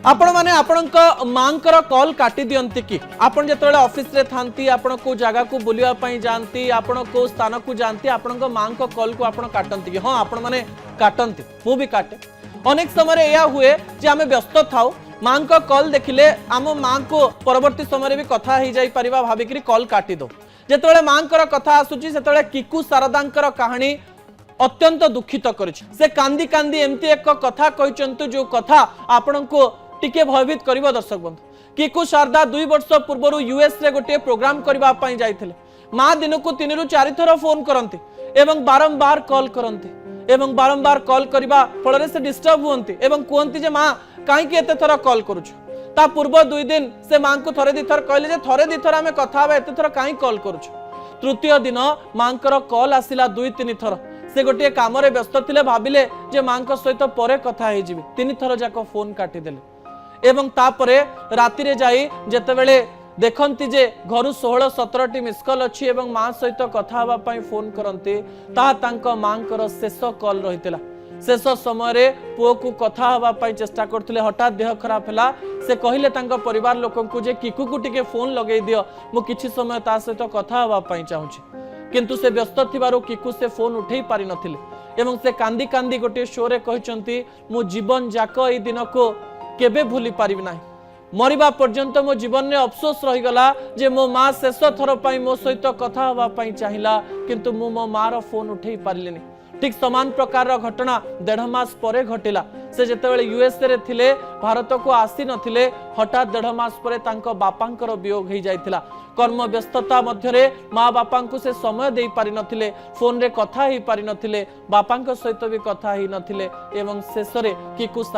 आपण माने आपणक मांकर कॉल काटी दियंती कि आपण जेतବେଳେ ऑफिस रे थांती आपण को जगह को बुलिया पई जानती आपण को स्थान को जानती आपणक मां को कॉल को आपण काटंती कि हां आपण माने काटंती मु भी काटे अनेक समय रे या हुए जे हमें व्यस्त थाउ मां को कॉल देखिले आम मां को परवर्ती समय रे भी कथा ही जाई परिबा भाबिकरी कॉल काटी दो जेतବେଳେ मांकर कथा आसुची सेतବେଳେ किकू शारदांकर कहानी अत्यंत दुखित करिछि से कांदी कांदी एमती एक कथा कहिचंतु जो कथा आपण को टिके भयभीत करिवो दर्शक बंधु किकू शारदा 2 वर्ष पूर्व यूएस रे गोटे प्रोग्राम करबा पई जाइथिले मां दिन को 3 रु 4 थर फोन करंती एवं बारंबार कॉल करंती एवं बारंबार कॉल करबा फल से डिस्टर्ब हुंती एवं कहंती जे मां काहे के एते थर कॉल करूछु ता पूर्व 2 दिन से मां को थरे दी थर कहले जे थरे दी थर हमें कथा बा एते थर काहे कॉल करूछु तृतीय दिन मांकर कॉल आसिला 2-3 थर से गोटे काम रे व्यस्त थिले भाबिले जे मांक सहित परे कथा हे जिवि 3 थर जाको फोन काटी देले एवं तापरे राति रे जाई जेतेबेले देखंती जे घरु 16-17 टी मिस कॉल अछि एवं मां सहित कथा हबा पई फोन करंती ता तांक मांकर शेष कॉल रहितला शेष समय रे पुओ को कथा हबा पई चेष्टा करथिले हठात देह खराब हला से कहिले तांक परिवार लोकन को जे किकू को टिके फोन लगेई दियो मु किछि समय ता सहित कथा हबा पई चाहूछि किंतु से व्यस्त थिबारो किकू से फोन उठेई पारि नथिले एवं से कांदी कांदी गोटे शो रे कहिचंती मु जीवन जाक ए दिन को केबे भूली पारिबि नाही मरिबा पर्यंत मो जीवन में अफसोस रही गला जे मो मां शेष थर पई मो सहित कथा हवा पई चाहिला किंतु मु मो मार फोन उठेई पारिलेनी ठीक समान प्रकार घटना 1.5 मास परे घटिला से जेतेबेले यूएसए रे थिले भारत को आसी नथिले हठात 1.5 मास परे तांको बापांकर वियोग हो जाइतिला कर्म व्यस्तता मध्यरे माँ बापा को से समय दे पारि नथिले फोन रे कथा ही पारि नथिले बापांक सहित भी कथा ही नथिले एवं शेष रे किकू